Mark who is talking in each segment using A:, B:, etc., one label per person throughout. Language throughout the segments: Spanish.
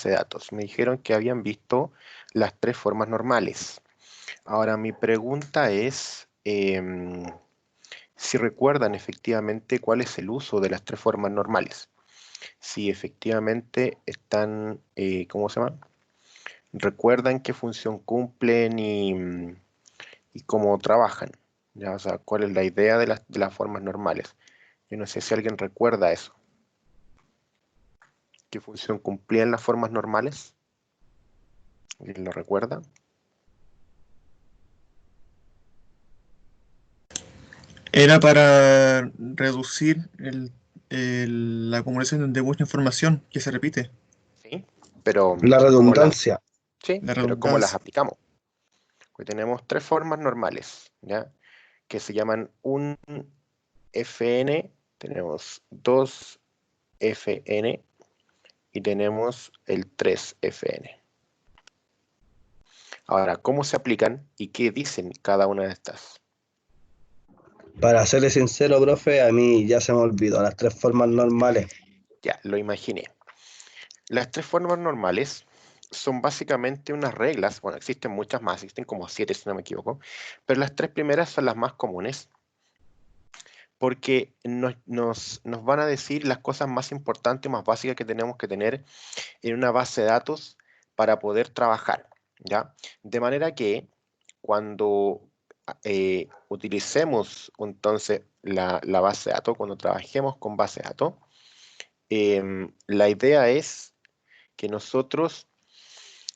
A: base de datos. Me dijeron que habían visto las tres formas normales. Ahora, mi pregunta es si recuerdan efectivamente cuál es el uso de las tres formas normales. Si efectivamente están, ¿cómo se llama? Recuerdan qué función cumplen y cómo trabajan. ¿Ya? O sea, cuál es la idea de las formas normales. Yo no sé si alguien recuerda eso. ¿Qué función cumplían las formas normales? ¿Alguien lo recuerda?
B: Era para reducir la acumulación de mucha información que se repite,
A: Sí, pero
C: La
A: ¿cómo las,
C: redundancia.
A: sí,
B: la
A: pero ¿cómo las
B: redundancia.
A: aplicamos? Pues tenemos tres formas normales, ¿ya? Que se llaman un fn, tenemos dos fn y tenemos el 3fn. Ahora, ¿cómo se aplican y qué dicen cada una de estas?
C: Para serle sincero, profe, a mí ya se me olvidó las tres formas normales.
A: Ya, lo imaginé. Las tres formas normales son básicamente unas reglas, bueno, existen muchas más, existen como 7 si no me equivoco, pero las tres primeras son las más comunes porque nos van a decir las cosas más importantes, más básicas que tenemos que tener en una base de datos para poder trabajar, ¿ya? De manera que cuando utilicemos entonces la base de datos, cuando trabajemos con base de datos, la idea es que nosotros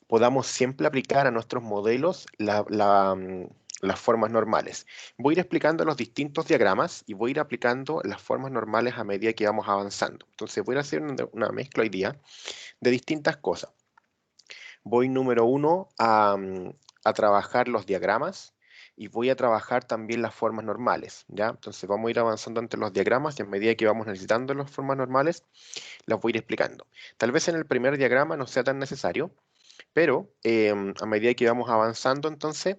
A: podamos siempre aplicar a nuestros modelos las formas normales. Voy a ir explicando los distintos diagramas y voy a ir aplicando las formas normales a medida que vamos avanzando. Entonces voy a hacer una mezcla hoy día de distintas cosas. Voy número uno a trabajar los diagramas y voy a trabajar también las formas normales, ¿ya? Entonces vamos a ir avanzando entre los diagramas y a medida que vamos necesitando las formas normales, las voy a ir explicando. Tal vez en el primer diagrama no sea tan necesario, pero a medida que vamos avanzando, entonces,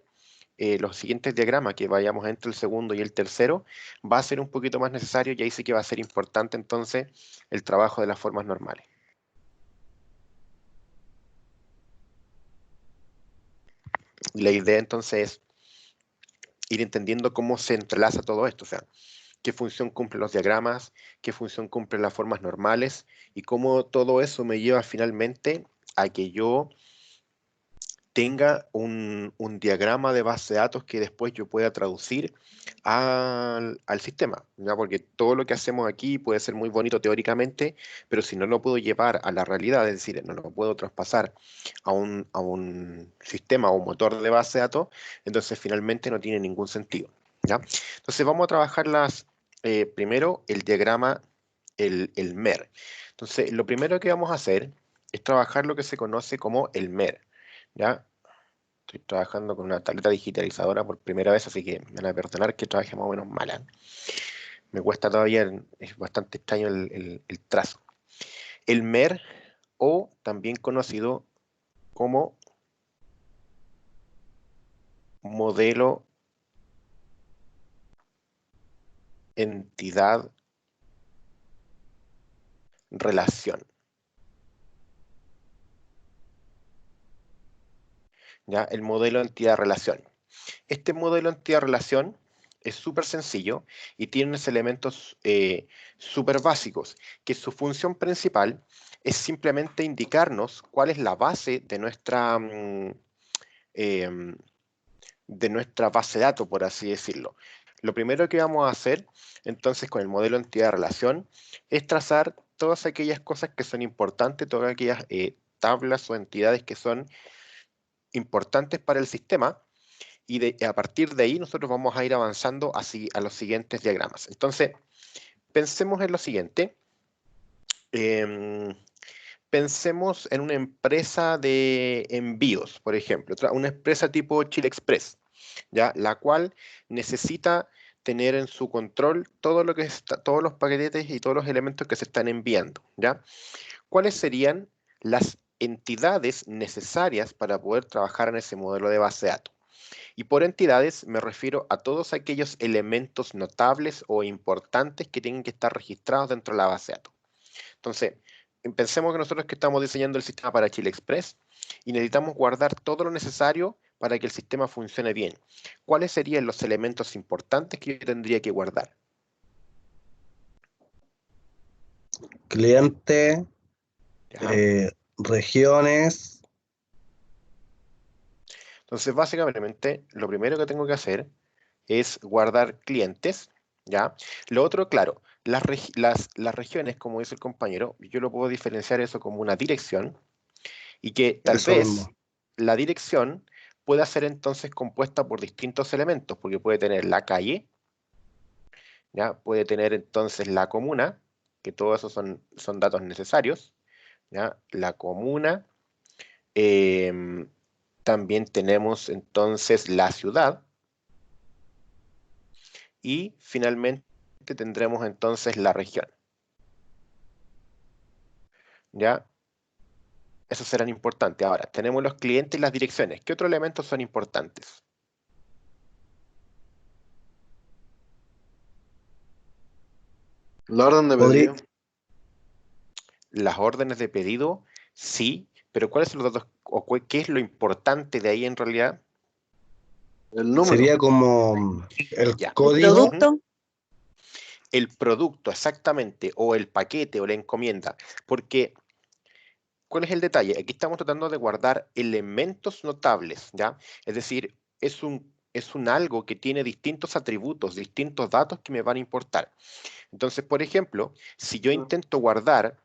A: los siguientes diagramas que vayamos entre el segundo y el tercero, va a ser un poquito más necesario y ahí sí que va a ser importante entonces el trabajo de las formas normales. Y la idea entonces es ir entendiendo cómo se entrelaza todo esto, o sea, qué función cumplen los diagramas, qué función cumplen las formas normales y cómo todo eso me lleva finalmente a que yo tenga un diagrama de base de datos que después yo pueda traducir al sistema, ¿ya? Porque todo lo que hacemos aquí puede ser muy bonito teóricamente, pero si no lo puedo llevar a la realidad, es decir, no lo puedo traspasar a un sistema o un motor de base de datos, entonces finalmente no tiene ningún sentido, ¿ya? Entonces vamos a trabajar primero el diagrama, el MER. Entonces, lo primero que vamos a hacer es trabajar lo que se conoce como el MER. ¿Ya? Estoy trabajando con una tableta digitalizadora por primera vez, así que me van a perdonar que trabaje más o menos mala. Me cuesta todavía, es bastante extraño el trazo. El MER, o también conocido como modelo entidad relación. ¿Ya? El modelo entidad relación. Este modelo entidad-relación es súper sencillo y tiene unos elementos súper básicos, que su función principal es simplemente indicarnos cuál es la base em, de nuestra base de datos, por así decirlo. Lo primero que vamos a hacer, entonces, con el modelo entidad-relación, es trazar todas aquellas cosas que son importantes, todas aquellas tablas o entidades que son importantes para el sistema, y a partir de ahí nosotros vamos a ir avanzando así a los siguientes diagramas. Entonces, pensemos en lo siguiente. Em, Pensemos en una empresa de envíos, por ejemplo, una empresa tipo Chile Express, ¿ya? La cual necesita tener en su control todo lo que está, todos los paquetes y todos los elementos que se están enviando, ¿ya? ¿Cuáles serían las entidades necesarias para poder trabajar en ese modelo de base de datos? Y por entidades me refiero a todos aquellos elementos notables o importantes que tienen que estar registrados dentro de la base de datos. Entonces, pensemos que nosotros que estamos diseñando el sistema para Chile Express y necesitamos guardar todo lo necesario para que el sistema funcione bien. ¿Cuáles serían los elementos importantes que yo tendría que guardar?
C: Cliente,
A: ¿Ya?
C: regiones,
A: Entonces, básicamente, lo primero que tengo que hacer es guardar clientes, ¿ya? Lo otro, claro, las regiones, como dice el compañero, yo lo puedo diferenciar eso como una dirección y que tal
C: eso
A: vez
C: mismo.
A: la dirección pueda ser entonces compuesta por distintos elementos, porque puede tener la calle, ¿ya? Puede tener entonces la comuna, que todos esos son datos necesarios, ¿ya? La comuna, em, también tenemos entonces la ciudad y finalmente tendremos entonces la región, ¿ya? Esos serán importantes. Ahora, tenemos los clientes y las direcciones. ¿Qué otros elementos son importantes?
D: La orden de
C: Podría,
D: pedido.
A: Las órdenes de pedido, sí, pero ¿cuáles son los datos o qué es lo importante de ahí en realidad?
D: El número.
C: sería como el
A: Ya.
E: El
C: código,
A: Ujú.
E: producto,
A: El producto, exactamente, o el paquete o la encomienda. Porque, ¿cuál es el detalle? Aquí estamos tratando de guardar elementos notables, ¿ya? Es decir, es un algo que tiene distintos atributos, distintos datos que me van a importar. Entonces, por ejemplo, si yo intento guardar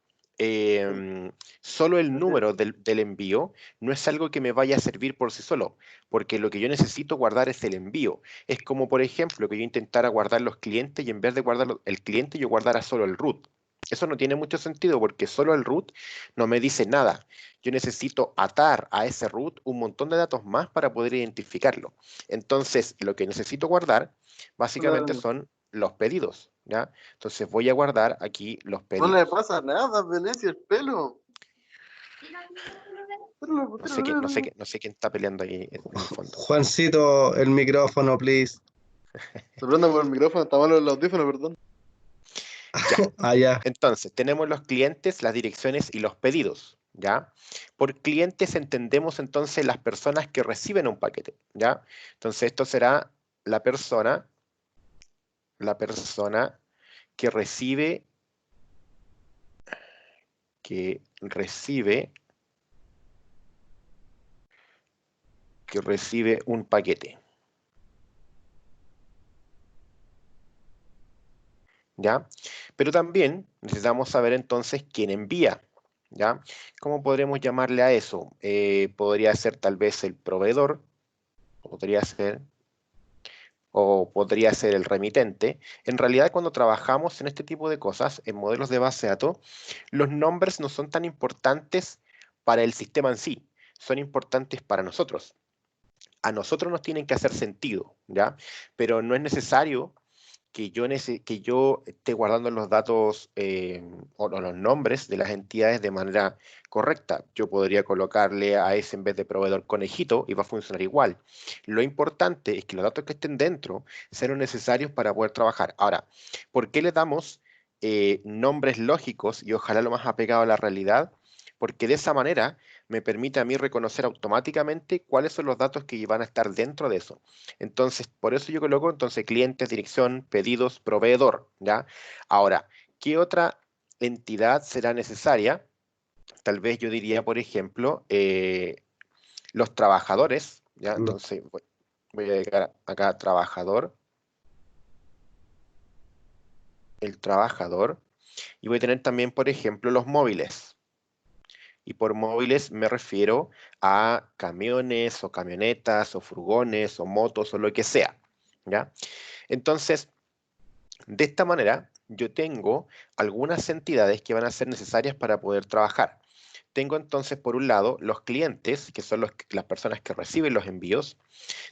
A: solo el número del envío, no es algo que me vaya a servir por sí solo, porque lo que yo necesito guardar es el envío. Es como, por ejemplo, que yo intentara guardar los clientes y en vez de guardar el cliente, yo guardara solo el root. Eso no tiene mucho sentido porque solo el root no me dice nada. Yo necesito atar a ese root un montón de datos más para poder identificarlo. Entonces, lo que necesito guardar básicamente son los pedidos, ¿ya? Entonces voy a guardar aquí los
D: No le
A: pedidos.
D: pasa nada, Venecia, el pelo.
A: No sé quién está peleando ahí en el fondo.
C: Juancito, el micrófono, please.
D: Se prende por el micrófono, está malo el audífono, perdón.
A: Ya.
C: Allá.
A: Entonces, tenemos los clientes, las direcciones y los pedidos, ¿ya? Por clientes entendemos entonces las personas que reciben un paquete, ¿ya? Entonces, esto será la persona que recibe, que recibe, que recibe un paquete, ¿ya? Pero también necesitamos saber entonces quién envía, ¿ya? ¿Cómo podremos llamarle a eso? Podría ser tal vez el proveedor, podría ser, o podría ser el remitente. En realidad, cuando trabajamos en este tipo de cosas, en modelos de base de datos, los nombres no son tan importantes para el sistema en sí, son importantes para nosotros. A nosotros nos tienen que hacer sentido, ¿ya? Pero no es necesario que yo esté guardando los datos o los nombres de las entidades de manera correcta. Yo podría colocarle a ese en vez de proveedor conejito y va a funcionar igual. Lo importante es que los datos que estén dentro sean los necesarios para poder trabajar. Ahora, ¿por qué le damos nombres lógicos y ojalá lo más apegado a la realidad? Porque de esa manera me permite a mí reconocer automáticamente cuáles son los datos que van a estar dentro de eso. Entonces, por eso yo coloco entonces clientes, dirección, pedidos, proveedor, ¿ya? Ahora, ¿qué otra entidad será necesaria? Tal vez yo diría, por ejemplo, los trabajadores, ¿ya? Entonces, voy a dedicar acá trabajador, el trabajador, y voy a tener también, por ejemplo, los móviles. Y por móviles me refiero a camiones o camionetas o furgones o motos o lo que sea, ¿ya? Entonces, de esta manera, yo tengo algunas entidades que van a ser necesarias para poder trabajar. Tengo entonces, por un lado, los clientes, que son las personas que reciben los envíos.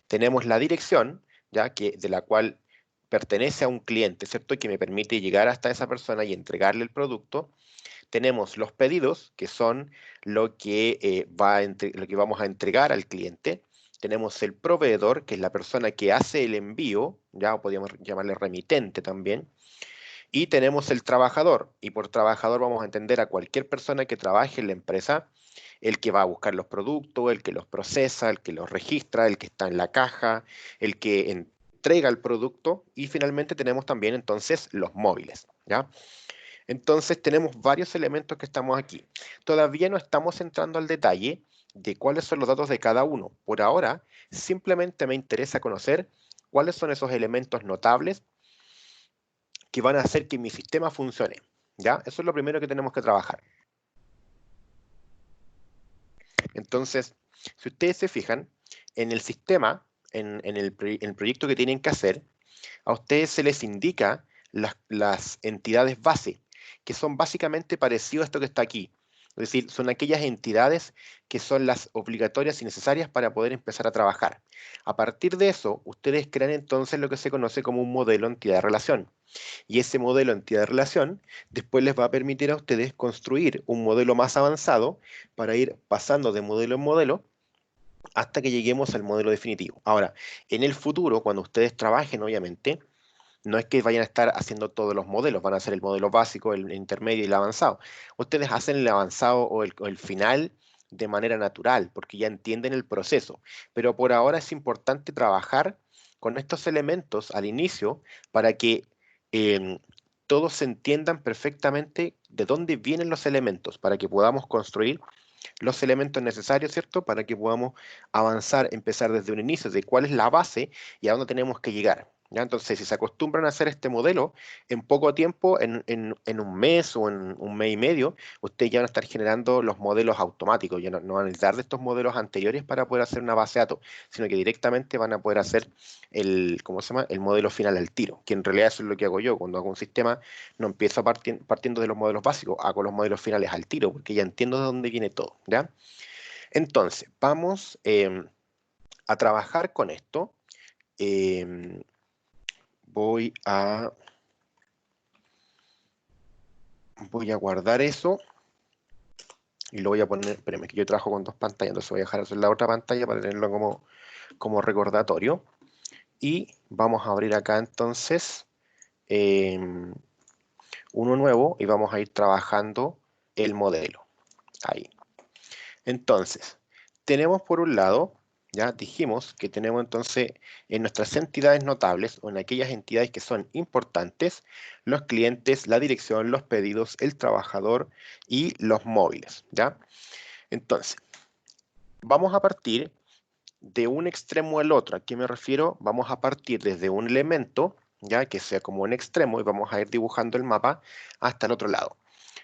A: Tenemos la dirección, ya que de la cual pertenece a un cliente, ¿cierto? Que me permite llegar hasta esa persona y entregarle el producto. Tenemos los pedidos, que son lo que vamos a entregar al cliente. Tenemos el proveedor, que es la persona que hace el envío, ya o podríamos llamarle remitente también. Y tenemos el trabajador, y por trabajador vamos a entender a cualquier persona que trabaje en la empresa, el que va a buscar los productos, el que los procesa, el que los registra, el que está en la caja, el que entrega el producto, y finalmente tenemos también entonces los móviles, ¿ya? Entonces tenemos varios elementos que estamos aquí. Todavía no estamos entrando al detalle de cuáles son los datos de cada uno. Por ahora, simplemente me interesa conocer cuáles son esos elementos notables que van a hacer que mi sistema funcione, ¿ya? Eso es lo primero que tenemos que trabajar. Entonces, si ustedes se fijan, en el sistema, en el proyecto que tienen que hacer, a ustedes se les indica las entidades base, que son básicamente parecidas a esto que está aquí. Es decir, son aquellas entidades que son las obligatorias y necesarias para poder empezar a trabajar. A partir de eso, ustedes crean entonces lo que se conoce como un modelo entidad-relación. Y ese modelo entidad-relación después les va a permitir a ustedes construir un modelo más avanzado para ir pasando de modelo en modelo hasta que lleguemos al modelo definitivo. Ahora, en el futuro, cuando ustedes trabajen, obviamente, no es que vayan a estar haciendo todos los modelos, van a hacer el modelo básico, el intermedio y el avanzado. Ustedes hacen el avanzado o el final de manera natural, porque ya entienden el proceso. Pero por ahora es importante trabajar con estos elementos al inicio para que em, todos se entiendan perfectamente de dónde vienen los elementos, para que podamos construir los elementos necesarios, ¿cierto? Para que podamos avanzar, empezar desde un inicio, de cuál es la base y a dónde tenemos que llegar. ¿Ya? Entonces, si se acostumbran a hacer este modelo, en poco tiempo, en un mes o en un mes y medio, ustedes ya van a estar generando los modelos automáticos, ya no van a necesitar de estos modelos anteriores para poder hacer una base de datos, sino que directamente van a poder hacer ¿cómo se llama? El modelo final al tiro, que en realidad eso es lo que hago yo. Cuando hago un sistema, no empiezo partiendo de los modelos básicos, hago los modelos finales al tiro, porque ya entiendo de dónde viene todo, ¿ya? Entonces, vamos a trabajar con esto. Em, voy a guardar eso y lo voy a poner, espérame, que yo trabajo con dos pantallas, entonces voy a dejar eso en la otra pantalla para tenerlo como recordatorio. Y vamos a abrir acá entonces uno nuevo y vamos a ir trabajando el modelo. Ahí. Entonces, tenemos por un lado, ya dijimos que tenemos entonces en nuestras entidades notables o en aquellas entidades que son importantes, los clientes, la dirección, los pedidos, el trabajador y los móviles, ¿ya? Entonces, vamos a partir de un extremo al otro. ¿A qué me refiero? Vamos a partir desde un elemento, ya que sea como un extremo, y vamos a ir dibujando el mapa hasta el otro lado.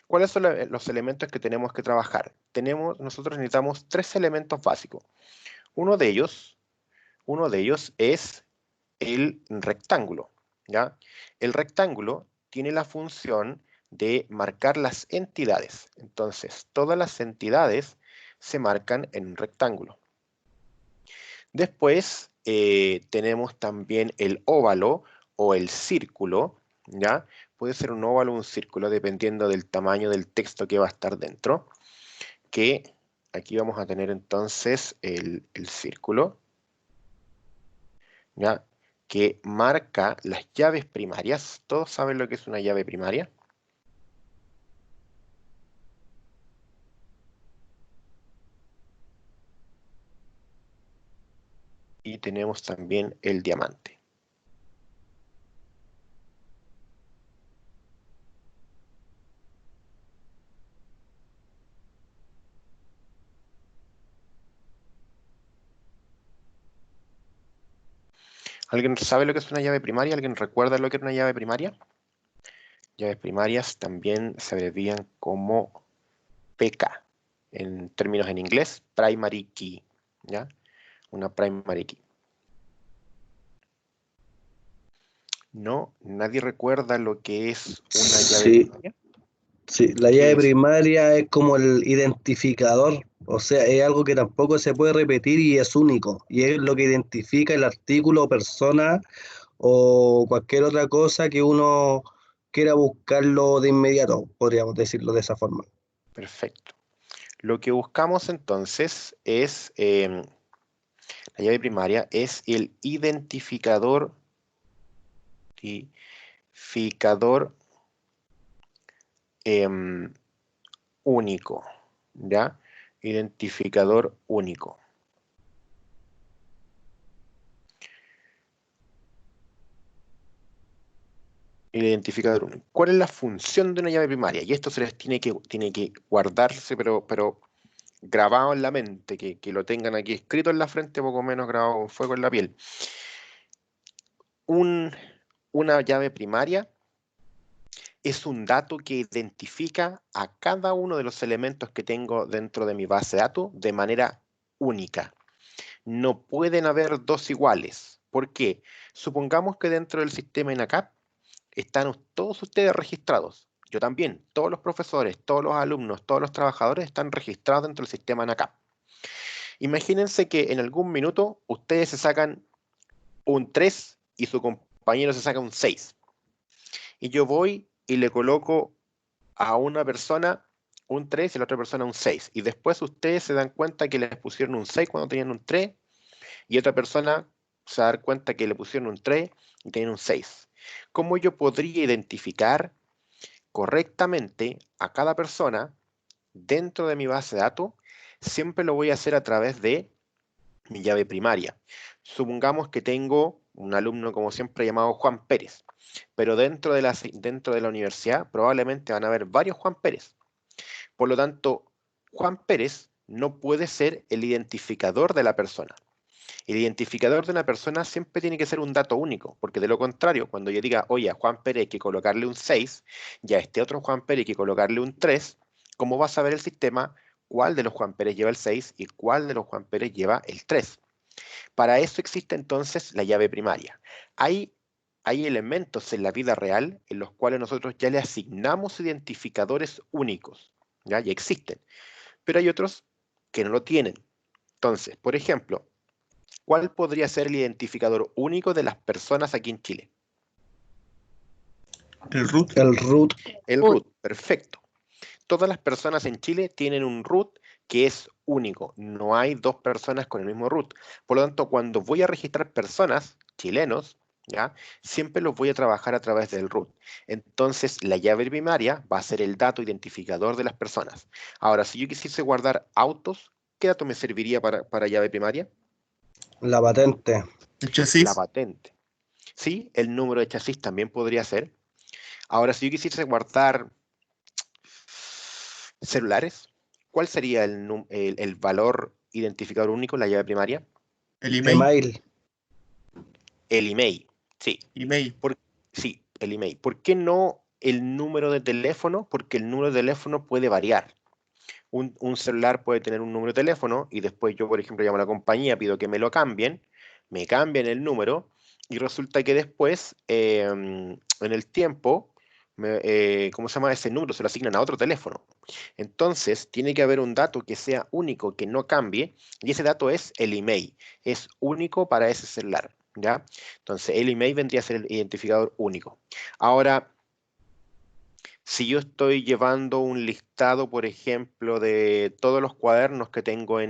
A: ¿Cuáles son los elementos que tenemos que trabajar? Nosotros necesitamos tres elementos básicos. Uno de ellos es el rectángulo, ¿ya? El rectángulo tiene la función de marcar las entidades. Entonces, todas las entidades se marcan en un rectángulo. Después tenemos también el óvalo o el círculo, ¿ya? Puede ser un óvalo o un círculo dependiendo del tamaño del texto que va a estar dentro, que aquí vamos a tener entonces el círculo, ¿ya? Que marca las llaves primarias. ¿Todos saben lo que es una llave primaria? Y tenemos también el diamante. ¿Alguien sabe lo que es una llave primaria? ¿Alguien recuerda lo que es una llave primaria? Llaves primarias también se abrevian como PK, en términos en inglés, primary key, ¿ya? Una primary key. ¿No? ¿Nadie recuerda lo que es una llave
C: Sí,
A: primaria?
C: sí, la
A: ¿Qué
C: llave
A: es?
C: primaria es como el identificador, o sea, es algo que tampoco se puede repetir y es único, y es lo que identifica el artículo, persona o cualquier otra cosa que uno quiera buscarlo de inmediato, podríamos decirlo de esa forma.
A: Perfecto. Lo que buscamos entonces es, la llave primaria es el identificador único, ¿ya? Identificador único. El identificador único. ¿Cuál es la función de una llave primaria? Y esto se les tiene que guardarse, pero grabado en la mente, que lo tengan aquí escrito en la frente, poco menos grabado con fuego en la piel. Una llave primaria es un dato que identifica a cada uno de los elementos que tengo dentro de mi base de datos de manera única. No pueden haber dos iguales. ¿Por qué? Supongamos que dentro del sistema INACAP están todos ustedes registrados. Yo también. Todos los profesores, todos los alumnos, todos los trabajadores están registrados dentro del sistema INACAP. Imagínense que en algún minuto ustedes se sacan un 3 y su compañero se saca un 6. Y yo voy y le coloco a una persona un 3 y a la otra persona un 6. Y después ustedes se dan cuenta que les pusieron un 6 cuando tenían un 3 y otra persona se da cuenta que le pusieron un 3 y tenían un 6. ¿Cómo yo podría identificar correctamente a cada persona dentro de mi base de datos? Siempre lo voy a hacer a través de mi llave primaria. Supongamos que tengo un alumno, como siempre, llamado Juan Pérez, pero dentro de la universidad probablemente van a haber varios Juan Pérez. Por lo tanto, Juan Pérez no puede ser el identificador de la persona. El identificador de una persona siempre tiene que ser un dato único, porque de lo contrario, cuando yo diga, oye, a Juan Pérez hay que colocarle un 6, y a este otro Juan Pérez hay que colocarle un 3, ¿cómo va a saber el sistema cuál de los Juan Pérez lleva el 6 y cuál de los Juan Pérez lleva el 3? Para eso existe entonces la llave primaria. Hay elementos en la vida real en los cuales nosotros ya le asignamos identificadores únicos, ¿ya? Ya existen, pero hay otros que no lo tienen. Entonces, por ejemplo, ¿cuál podría ser el identificador único de las personas aquí en Chile?
B: El root.
C: El root.
A: El root, perfecto. Todas las personas en Chile tienen un root que es único. No hay dos personas con el mismo root. Por lo tanto, cuando voy a registrar personas, chilenos, ¿ya? Siempre los voy a trabajar a través del root. Entonces, la llave primaria va a ser el dato identificador de las personas. Ahora, si yo quisiese guardar autos, ¿qué dato me serviría para llave primaria?
C: La patente.
B: El chasis.
A: La patente. Sí, el número de chasis también podría ser. Ahora, si yo quisiese guardar celulares, ¿cuál sería el valor identificador único en la llave primaria?
B: El email.
C: Email.
A: El email, sí.
B: Email.
A: Sí, el email. ¿Por qué no el número de teléfono? Porque el número de teléfono puede variar. Un celular puede tener un número de teléfono y después yo, por ejemplo, llamo a la compañía, pido que me lo cambien, me cambian el número y resulta que después, en el tiempo, ¿cómo se llama? Ese número se lo asignan a otro teléfono. Entonces, tiene que haber un dato que sea único, que no cambie, y ese dato es el email. Es único para ese celular, ¿ya? Entonces, el email vendría a ser el identificador único. Ahora, si yo estoy llevando un listado, por ejemplo, de todos los cuadernos que tengo ¿cómo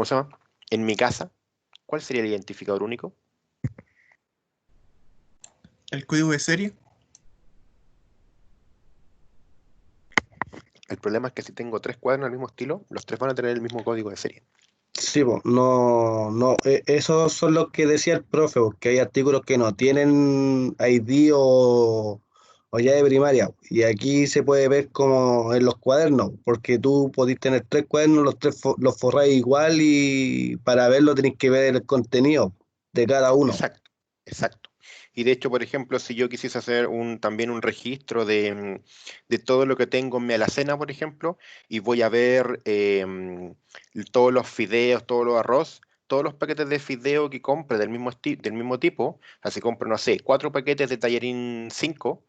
A: se llama? En mi casa, ¿cuál sería el identificador único?
B: El código de serie.
A: El problema es que si tengo 3 cuadernos del mismo estilo, los 3 van a tener el mismo código de serie.
C: Sí, po, no, esos son los que decía el profe, porque hay artículos que no tienen ID o llave primaria. Y aquí se puede ver como en los cuadernos, porque tú podés tener 3 cuadernos, los tres los forráis igual y para verlo tenés que ver el contenido de cada uno.
A: Exacto, exacto. Y de hecho, por ejemplo, si yo quisiese hacer también un registro de todo lo que tengo en mi alacena, por ejemplo, y voy a ver todos los fideos, todos los arroz, todos los paquetes de fideo que compre del mismo tipo, o sea, si compro, no sé, 4 paquetes de Tallarín 5,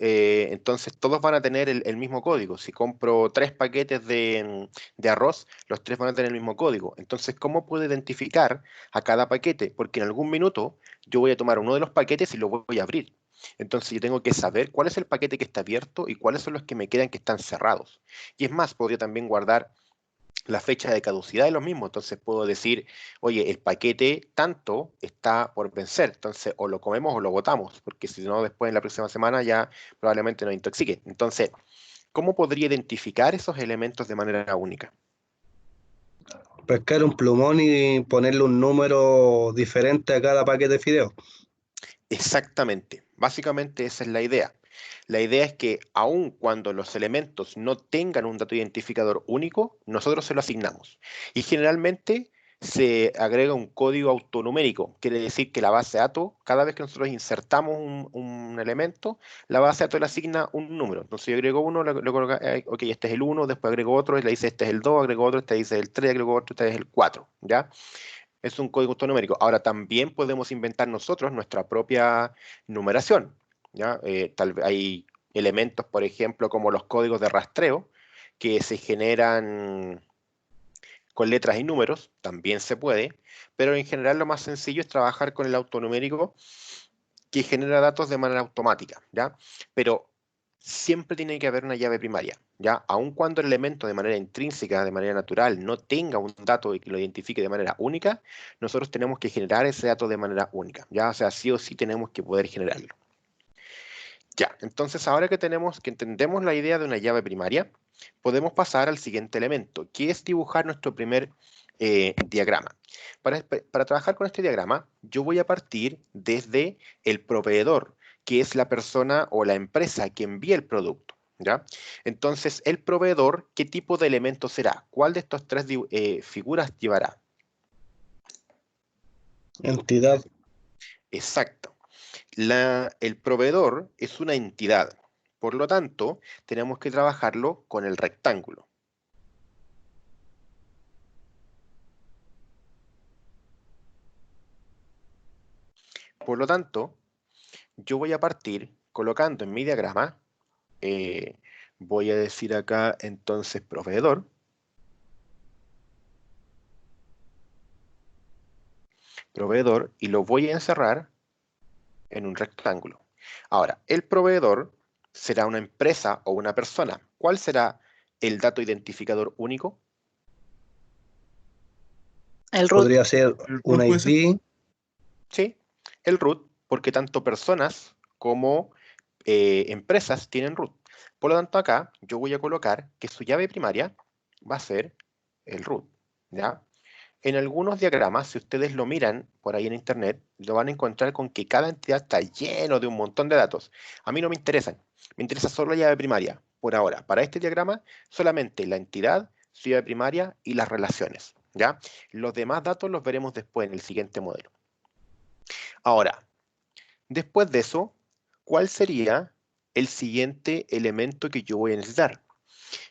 A: entonces todos van a tener el mismo código. Si compro 3 paquetes de arroz, los 3 van a tener el mismo código. Entonces, ¿cómo puedo identificar a cada paquete? Porque en algún minuto yo voy a tomar uno de los paquetes y lo voy a abrir. Entonces yo tengo que saber cuál es el paquete que está abierto y cuáles son los que me quedan que están cerrados. Y es más, podría también guardar la fecha de caducidad de los mismos. Entonces puedo decir, oye, el paquete tanto está por vencer, entonces o lo comemos o lo botamos, porque si no después en la próxima semana ya probablemente nos intoxique. Entonces, ¿cómo podría identificar esos elementos de manera única?
C: Pescar un plumón y ponerle un número diferente a cada paquete de fideo.
A: Exactamente, básicamente esa es la idea. La idea es que aun cuando los elementos no tengan un dato identificador único, nosotros se lo asignamos. Y generalmente se agrega un código autonumérico. Quiere decir que la base de datos, cada vez que nosotros insertamos un elemento, la base de datos le asigna un número. Entonces yo agrego uno, le coloco, ok, este es el 1, después agrego otro, y le dice este es el 2, agrego otro, este dice el 3, agrego otro, este es el 4, ¿ya? Es un código autonumérico. Ahora también podemos inventar nosotros nuestra propia numeración, ¿ya? Tal vez hay elementos, por ejemplo, como los códigos de rastreo, que se generan con letras y números, también se puede, pero en general lo más sencillo es trabajar con el autonumérico que genera datos de manera automática, ¿ya? Pero siempre tiene que haber una llave primaria, ¿ya? Aun cuando el elemento de manera intrínseca, de manera natural, no tenga un dato que lo identifique de manera única, nosotros tenemos que generar ese dato de manera única, ¿ya? O sea, sí o sí tenemos que poder generarlo. Ya, entonces ahora que entendemos la idea de una llave primaria, podemos pasar al siguiente elemento, que es dibujar nuestro primer diagrama. Para trabajar con este diagrama, yo voy a partir desde el proveedor, que es la persona o la empresa que envía el producto, ¿ya? Entonces, el proveedor, ¿qué tipo de elemento será? ¿Cuál de estas tres figuras llevará?
C: Entidad.
A: Exacto. El proveedor es una entidad, por lo tanto, tenemos que trabajarlo con el rectángulo. Por lo tanto, yo voy a partir colocando en mi diagrama, voy a decir acá entonces proveedor, y lo voy a encerrar en un rectángulo. Ahora, el proveedor será una empresa o una persona. ¿Cuál será el dato identificador único?
E: El root.
C: Podría ser
B: El
C: un
B: root puede ser.
C: ID.
A: Sí, el root, porque tanto personas como empresas tienen root. Por lo tanto, acá yo voy a colocar que su llave primaria va a ser el root, ¿ya? En algunos diagramas, si ustedes lo miran por ahí en internet, lo van a encontrar con que cada entidad está lleno de un montón de datos. A mí no me interesan, me interesa solo la llave primaria. Por ahora, para este diagrama, solamente la entidad, su llave primaria y las relaciones, ¿ya? Los demás datos los veremos después en el siguiente modelo. Ahora, después de eso, ¿cuál sería el siguiente elemento que yo voy a necesitar?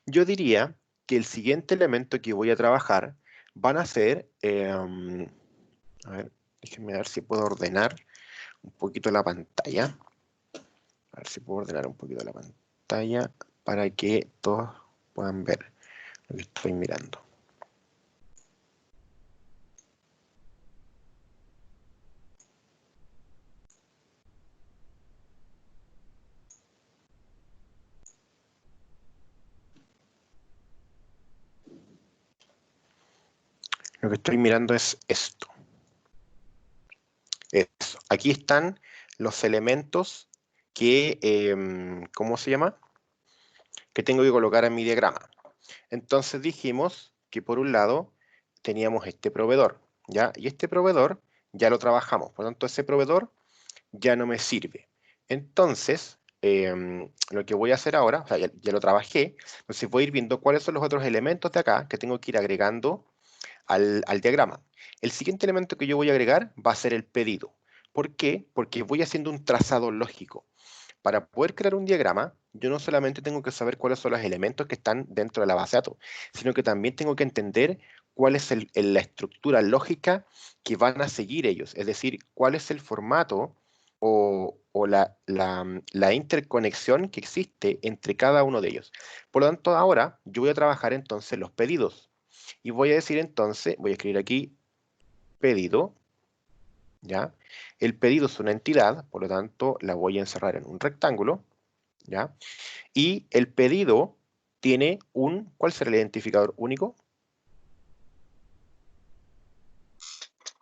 A: Yo diría que el siguiente elemento que voy a trabajar van a ser, a ver, déjenme ver si puedo ordenar un poquito la pantalla. A ver si puedo ordenar un poquito la pantalla para que todos puedan ver lo que estoy mirando. Lo que estoy mirando es esto. Eso. Aquí están los elementos que, ¿cómo se llama? Que tengo que colocar en mi diagrama. Entonces dijimos que por un lado teníamos este proveedor, ¿ya? Y este proveedor ya lo trabajamos, por lo tanto ese proveedor ya no me sirve. Entonces, lo que voy a hacer ahora, o sea, ya lo trabajé, entonces voy a ir viendo cuáles son los otros elementos de acá que tengo que ir agregando al diagrama. El siguiente elemento que yo voy a agregar va a ser el pedido. ¿Por qué? Porque voy haciendo un trazado lógico. Para poder crear un diagrama, yo no solamente tengo que saber cuáles son los elementos que están dentro de la base de datos, sino que también tengo que entender cuál es la estructura lógica que van a seguir ellos, es decir, cuál es el formato o la interconexión que existe entre cada uno de ellos. Por lo tanto, ahora yo voy a trabajar entonces los pedidos y voy a decir entonces, voy a escribir aquí pedido, ¿ya? El pedido es una entidad, por lo tanto la voy a encerrar en un rectángulo, ¿ya? Y el pedido tiene ¿cuál será el identificador único?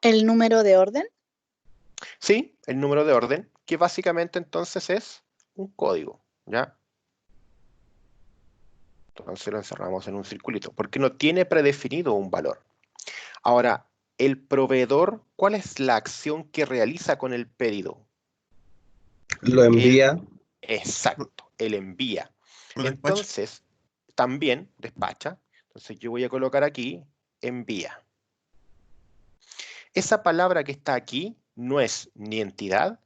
E: ¿El número de orden?
A: Sí, el número de orden, que básicamente entonces es un código, ¿ya? Entonces lo encerramos en un circulito, porque no tiene predefinido un valor. Ahora, el proveedor, ¿cuál es la acción que realiza con el pedido?
C: Lo envía.
A: Exacto, él envía.
B: Lo despacha.
A: Entonces, también despacha. Entonces yo voy a colocar aquí, envía. Esa palabra que está aquí no es ni entidad,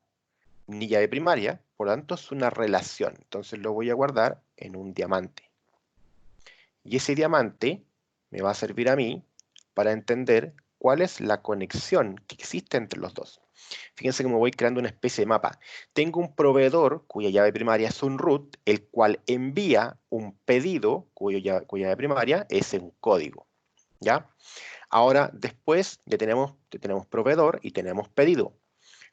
A: ni llave primaria, por lo tanto es una relación. Entonces lo voy a guardar en un diamante. Y ese diamante me va a servir a mí para entender cuál es la conexión que existe entre los dos. Fíjense que me voy creando una especie de mapa. Tengo un proveedor cuya llave primaria es un root, el cual envía un pedido cuya llave primaria es un código. ¿Ya? Ahora, después ya tenemos proveedor y tenemos pedido.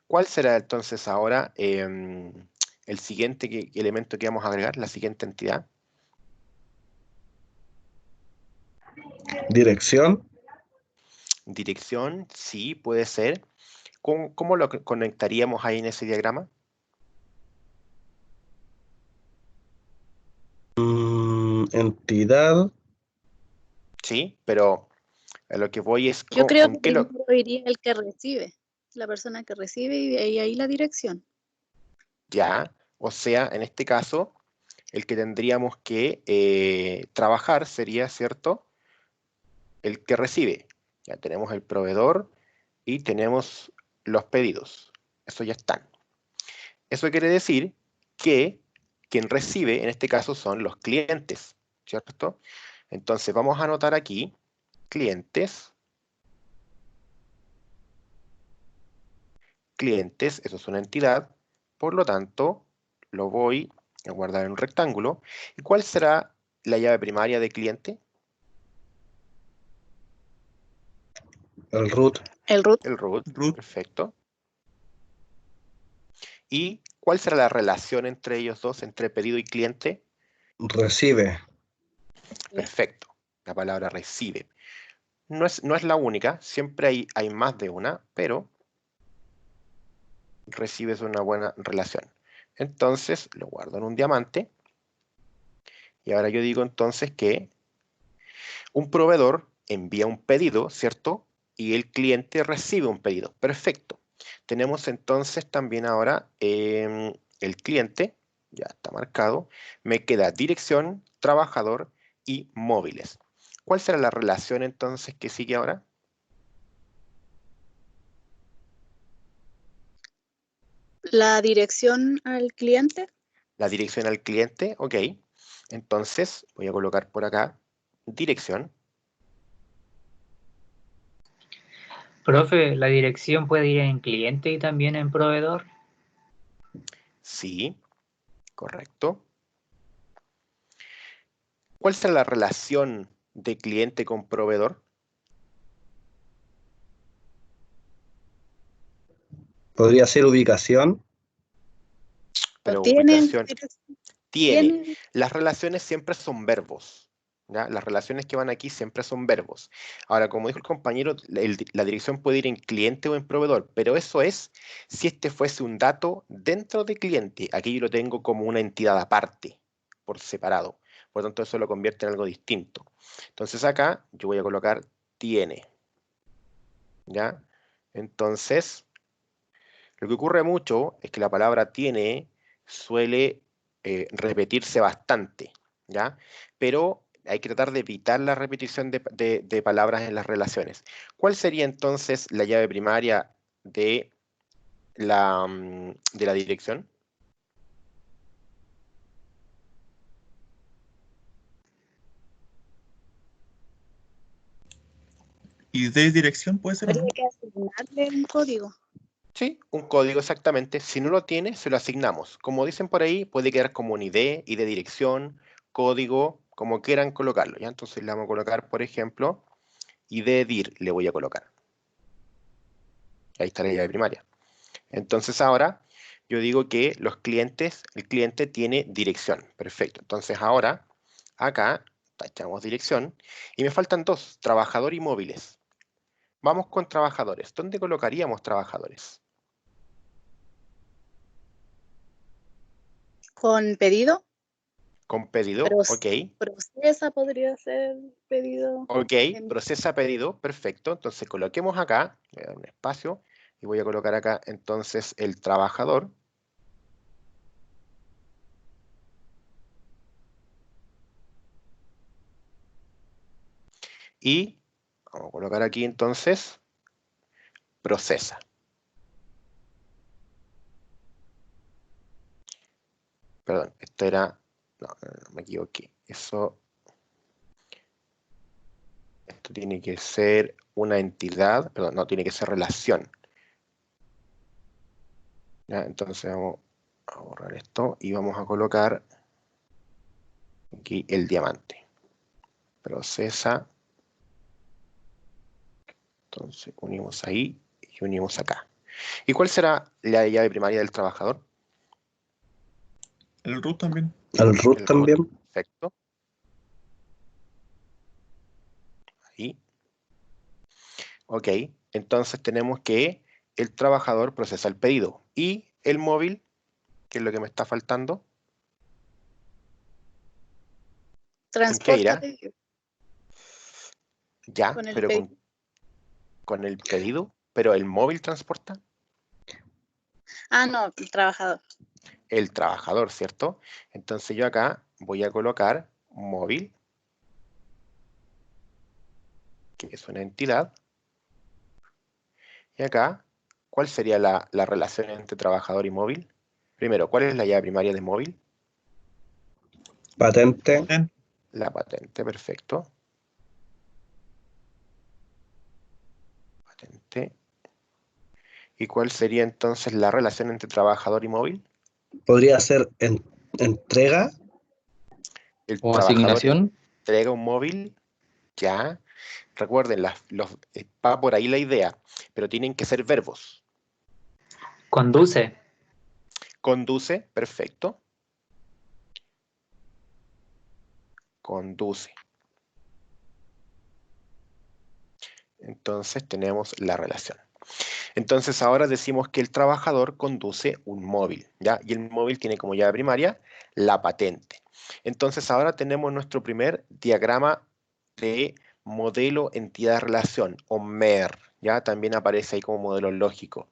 A: ¿Cuál será entonces ahora el siguiente elemento que vamos a agregar, la siguiente entidad?
C: Dirección.
A: Dirección, sí, puede ser. ¿Cómo lo conectaríamos ahí en ese diagrama?
C: Entidad.
A: Sí, pero a lo que voy es
E: Yo creo
A: con
E: que
A: qué lo...
E: primero iría el que recibe, la persona que recibe y ahí la dirección.
A: Ya, o sea, en este caso, el que tendríamos que trabajar sería, ¿cierto? El que recibe. Ya tenemos el proveedor y tenemos los pedidos. Eso ya están. Eso quiere decir que quien recibe, en este caso, son los clientes, ¿cierto? Entonces vamos a anotar aquí, clientes, clientes, eso es una entidad, por lo tanto, lo voy a guardar en un rectángulo. ¿Y cuál será la llave primaria de cliente?
C: El root.
E: El root.
A: El root,
B: Root.
A: perfecto. ¿Y cuál será la relación entre ellos dos, entre pedido y cliente?
C: Recibe.
A: Perfecto, la palabra recibe. No es la única, siempre hay más de una, pero recibe es una buena relación. Entonces, lo guardo en un diamante. Y ahora yo digo entonces que un proveedor envía un pedido, ¿cierto? Y el cliente recibe un pedido. Perfecto. Tenemos entonces también ahora el cliente, ya está marcado. Me queda dirección, trabajador y móviles. ¿Cuál será la relación entonces que sigue ahora?
E: La dirección al cliente.
A: La dirección al cliente, ok. Entonces voy a colocar por acá dirección.
F: Profe, ¿la dirección puede ir en cliente y también en proveedor?
A: Sí, correcto. ¿Cuál será la relación de cliente con proveedor?
C: Podría ser ubicación.
E: ¿No
A: Pero
E: tienen
A: ubicación
E: dirección?
A: tiene.
E: ¿Tienen?
A: Las relaciones siempre son verbos. ¿Ya? Las relaciones que van aquí siempre son verbos. Ahora, como dijo el compañero, la dirección puede ir en cliente o en proveedor, pero eso es si este fuese un dato dentro de cliente. Aquí yo lo tengo como una entidad aparte, por separado. Por lo tanto, eso lo convierte en algo distinto. Entonces acá yo voy a colocar tiene. ¿Ya? Entonces, lo que ocurre mucho es que la palabra tiene suele repetirse bastante, ¿ya? Pero hay que tratar de evitar la repetición de palabras en las relaciones. ¿Cuál sería entonces la llave primaria de la dirección?
B: Y de dirección puede ser, ¿o
E: Habría
B: no?
E: que asignarle un código.
A: Sí, un código exactamente. Si no lo tiene, se lo asignamos. Como dicen por ahí, puede quedar como un ID de dirección, código, como quieran colocarlo, ¿ya? Entonces le vamos a colocar, por ejemplo, ID dir, le voy a colocar. Ahí está la llave primaria. Entonces ahora yo digo que el cliente tiene dirección. Perfecto. Entonces ahora, acá, tachamos dirección. Y me faltan dos, trabajador y móviles. vamos con trabajadores. ¿Dónde colocaríamos trabajadores?
E: Con pedido,
A: Con pedido,
E: pero
A: ok.
E: procesa podría ser pedido.
A: Ok, procesa pedido, perfecto. Entonces coloquemos acá, voy a dar un espacio, y voy a colocar acá entonces el trabajador. Y vamos a colocar aquí entonces, procesa. Perdón, esto era, no, me equivoqué. Esto tiene que ser una entidad, perdón, no, tiene que ser relación. ¿Ya? Entonces vamos a borrar esto y vamos a colocar aquí el diamante. Procesa. Entonces unimos ahí y unimos acá. ¿Y cuál será la llave primaria del trabajador?
B: El root también.
C: Al root
A: El root,
C: también.
A: perfecto. Ahí. Ok, entonces tenemos que el trabajador procesa el pedido. Y el móvil, que es lo que me está faltando, ¿en qué irá?
E: Transporta pedido.
A: Ya,
E: Con el
A: pero
E: pedido.
A: con el pedido, pero el móvil transporta
E: Ah, no, el trabajador.
A: el trabajador, ¿cierto? Entonces yo acá voy a colocar móvil, que es una entidad. Y acá, ¿cuál sería la relación entre trabajador y móvil? Primero, ¿cuál es la llave primaria de móvil?
C: Patente.
A: La patente, perfecto. Patente. ¿Y cuál sería entonces la relación entre trabajador y móvil?
C: Podría ser entrega.
A: El
G: O
A: trabajador
G: asignación.
A: entrega un móvil, ya. Recuerden, va por ahí la idea, pero tienen que ser verbos.
F: Conduce.
A: Conduce, perfecto. Conduce. Entonces tenemos la relación. Entonces ahora decimos que el trabajador conduce un móvil, ¿ya? Y el móvil tiene como llave primaria la patente. Entonces ahora tenemos nuestro primer diagrama de modelo entidad-relación, o MER, ¿ya? También aparece ahí como modelo lógico.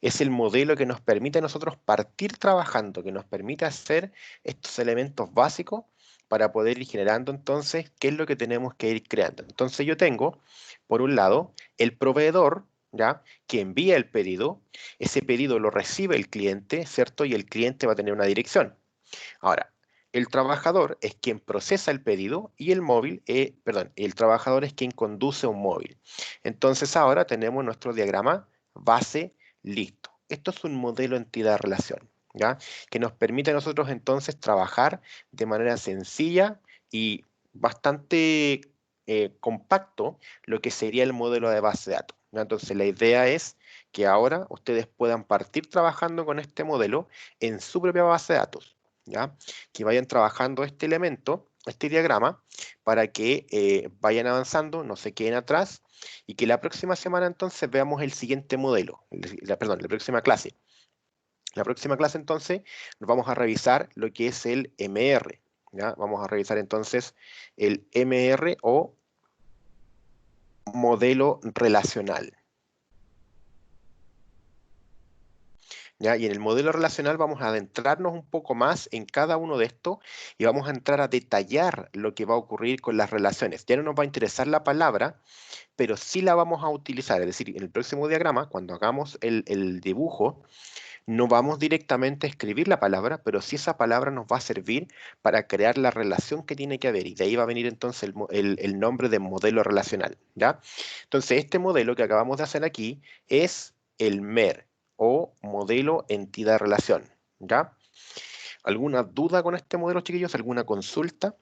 A: Es el modelo que nos permite a nosotros partir trabajando, que nos permite hacer estos elementos básicos para poder ir generando entonces qué es lo que tenemos que ir creando. Entonces yo tengo, por un lado, el proveedor, ¿ya? Que envía el pedido, ese pedido lo recibe el cliente, ¿cierto? Y el cliente va a tener una dirección. Ahora, el trabajador es quien procesa el pedido y el trabajador es quien conduce un móvil. Entonces ahora tenemos nuestro diagrama base listo. Esto es un modelo entidad-relación, ¿ya? Que nos permite a nosotros entonces trabajar de manera sencilla y bastante compacto lo que sería el modelo de base de datos, ¿ya? Entonces la idea es que ahora ustedes puedan partir trabajando con este modelo en su propia base de datos, ¿ya? Que vayan trabajando este elemento, este diagrama, para que vayan avanzando, no se queden atrás, y que la próxima semana entonces veamos el siguiente modelo, perdón, la próxima clase. La próxima clase entonces nos vamos a revisar lo que es el MR, ¿ya? Vamos a revisar entonces el MR o modelo relacional. ¿Ya? Y en el modelo relacional vamos a adentrarnos un poco más en cada uno de estos y vamos a entrar a detallar lo que va a ocurrir con las relaciones. Ya no nos va a interesar la palabra, pero sí la vamos a utilizar. Es decir, en el próximo diagrama, cuando hagamos el dibujo, no vamos directamente a escribir la palabra, pero sí esa palabra nos va a servir para crear la relación que tiene que haber. Y de ahí va a venir entonces el nombre de modelo relacional, ¿ya? Entonces, este modelo que acabamos de hacer aquí es el MER, o modelo entidad-relación, ¿ya? ¿Alguna duda con este modelo, chiquillos? ¿Alguna consulta?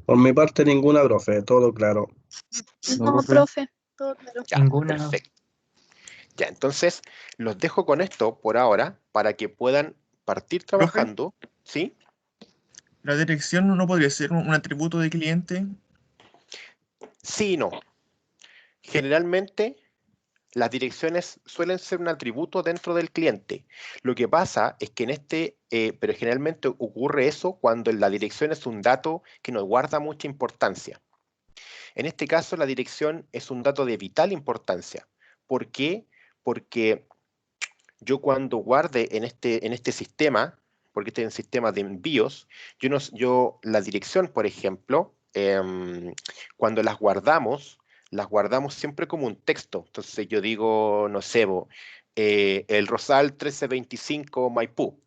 C: Por mi parte, ninguna, profe. Todo claro.
E: No,
G: profe.
E: profe, todo claro.
A: Ya,
F: Ninguna.
A: perfecto. Ya, entonces los dejo con esto por ahora para que puedan partir
B: Profe,
A: trabajando, ¿sí?
B: la dirección no podría ser un atributo de cliente.
A: Sí y no. Generalmente, las direcciones suelen ser un atributo dentro del cliente. Lo que pasa es que pero generalmente ocurre eso cuando la dirección es un dato que no guarda mucha importancia. En este caso, la dirección es un dato de vital importancia. ¿Por qué? Porque yo cuando guarde en este sistema, porque este es un sistema de envíos, la dirección, por ejemplo, cuando las guardamos siempre como un texto. Entonces yo digo, no sé, el Rosal 1325 Maipú.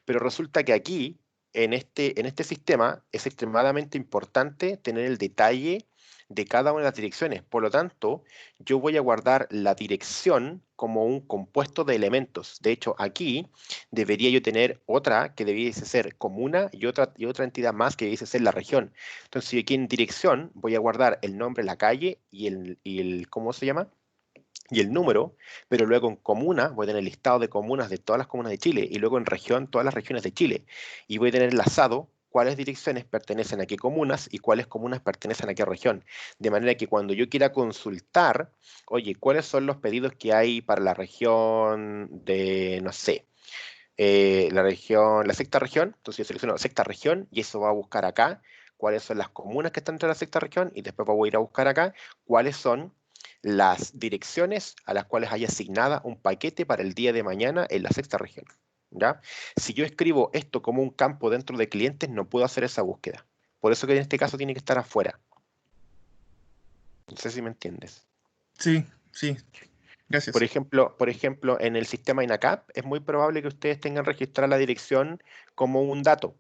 A: Pero resulta que aquí, en este sistema, es extremadamente importante tener el detalle de cada una de las direcciones. Por lo tanto, yo voy a guardar la dirección como un compuesto de elementos. De hecho, aquí debería yo tener otra que debiese ser comuna y otra entidad más que debiese ser la región. Entonces, aquí en dirección voy a guardar el nombre de la calle y el ¿cómo se llama? Y el número, pero luego en comuna voy a tener el listado de comunas de todas las comunas de Chile y luego en región todas las regiones de Chile. Y voy a tener enlazado cuáles direcciones pertenecen a qué comunas y cuáles comunas pertenecen a qué región. De manera que cuando yo quiera consultar, oye, ¿cuáles son los pedidos que hay para la región de, no sé, la sexta región? Entonces yo selecciono la sexta región y eso va a buscar acá cuáles son las comunas que están dentro de la sexta región y después voy a ir a buscar acá cuáles son las direcciones a las cuales haya asignada un paquete para el día de mañana en la sexta región. ¿Ya? Si yo escribo esto como un campo dentro de clientes, no puedo hacer esa búsqueda. Por eso que en este caso tiene que estar afuera. No sé si me entiendes.
B: Sí, sí. Gracias.
A: Por ejemplo, en el sistema INACAP es muy probable que ustedes tengan registrada la dirección como un dato.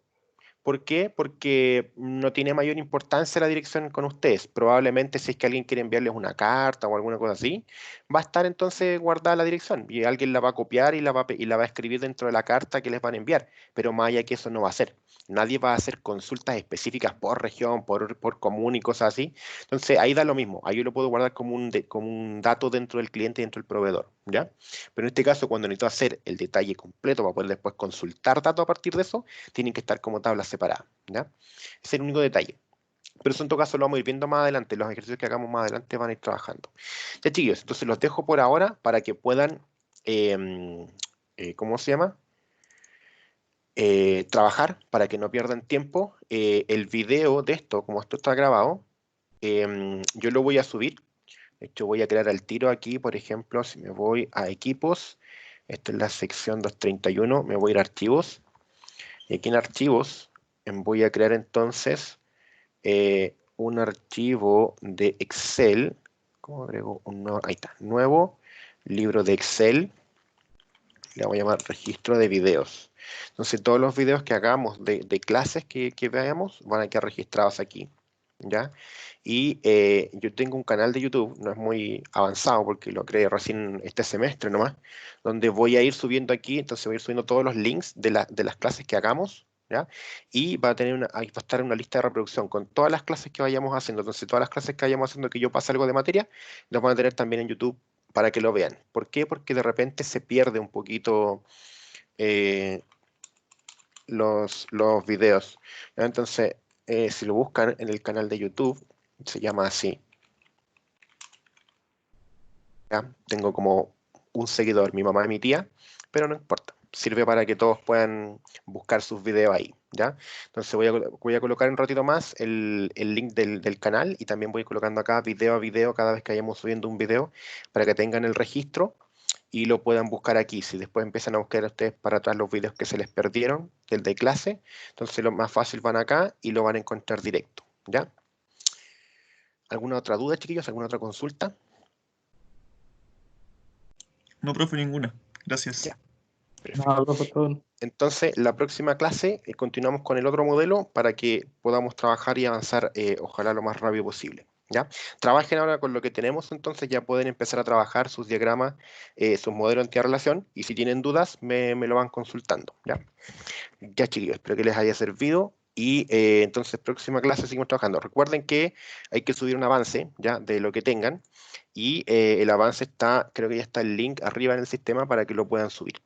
A: ¿Por qué? Porque no tiene mayor importancia la dirección con ustedes. Probablemente si es que alguien quiere enviarles una carta o alguna cosa así, va a estar entonces guardada la dirección y alguien la va a copiar y la va a escribir dentro de la carta que les van a enviar. Pero más allá que eso no va a hacer. Nadie va a hacer consultas específicas por región, por común y cosas así. Entonces ahí da lo mismo. Ahí yo lo puedo guardar como un dato dentro del cliente y dentro del proveedor. ¿Ya? Pero en este caso, cuando necesito hacer el detalle completo para poder después consultar datos a partir de eso, tienen que estar como tablas separadas, ¿ya? Ese es el único detalle. Pero eso en todo caso lo vamos a ir viendo más adelante. Los ejercicios que hagamos más adelante van a ir trabajando. Ya, chiquillos, entonces los dejo por ahora para que puedan, ¿cómo se llama? Trabajar para que no pierdan tiempo. El video de esto, como esto está grabado, yo lo voy a subir. De hecho, voy a crear al tiro aquí, por ejemplo, si me voy a equipos, esta es la sección 231, me voy a ir a archivos. Y aquí en archivos voy a crear entonces un archivo de Excel. ¿Cómo agrego un nuevo? Ahí está, nuevo libro de Excel. Le voy a llamar registro de videos. Entonces todos los videos que hagamos de clases que veamos van a quedar registrados aquí. ¿Ya? Y yo tengo un canal de YouTube, no es muy avanzado porque lo creé recién este semestre nomás, donde voy a ir subiendo aquí, entonces voy a ir subiendo todos los links de las clases que hagamos, ¿ya? Y ahí va a estar una lista de reproducción con todas las clases que vayamos haciendo. Entonces todas las clases que vayamos haciendo que yo pase algo de materia, las van a tener también en YouTube para que lo vean. ¿Por qué? Porque de repente se pierde un poquito los videos, ¿ya? Entonces, si lo buscan en el canal de YouTube, se llama así. ¿Ya? Tengo como un seguidor, mi mamá y mi tía, pero no importa. Sirve para que todos puedan buscar sus videos ahí, ¿ya? Entonces voy a colocar un ratito más el link del canal y también voy colocando acá video a video cada vez que vayamos subiendo un video para que tengan el registro y lo puedan buscar aquí. Si después empiezan a buscar ustedes para atrás los videos que se les perdieron, del de clase, entonces lo más fácil van acá y lo van a encontrar directo, ¿ya? ¿Alguna otra duda, chiquillos? ¿Alguna otra consulta?
B: No, profe, ninguna. Gracias.
A: Ya. Perfecto.
F: No, profe, todo.
A: Entonces, la próxima clase continuamos con el otro modelo para que podamos trabajar y avanzar, ojalá lo más rápido posible. ¿Ya? Trabajen ahora con lo que tenemos, entonces ya pueden empezar a trabajar sus diagramas, sus modelos de relación, y si tienen dudas, me lo van consultando. ¿Ya? Ya, chiquillos, espero que les haya servido. Y entonces, próxima clase seguimos trabajando. Recuerden que hay que subir un avance ya de lo que tengan. Y el avance está, creo que ya está el link arriba en el sistema para que lo puedan subir.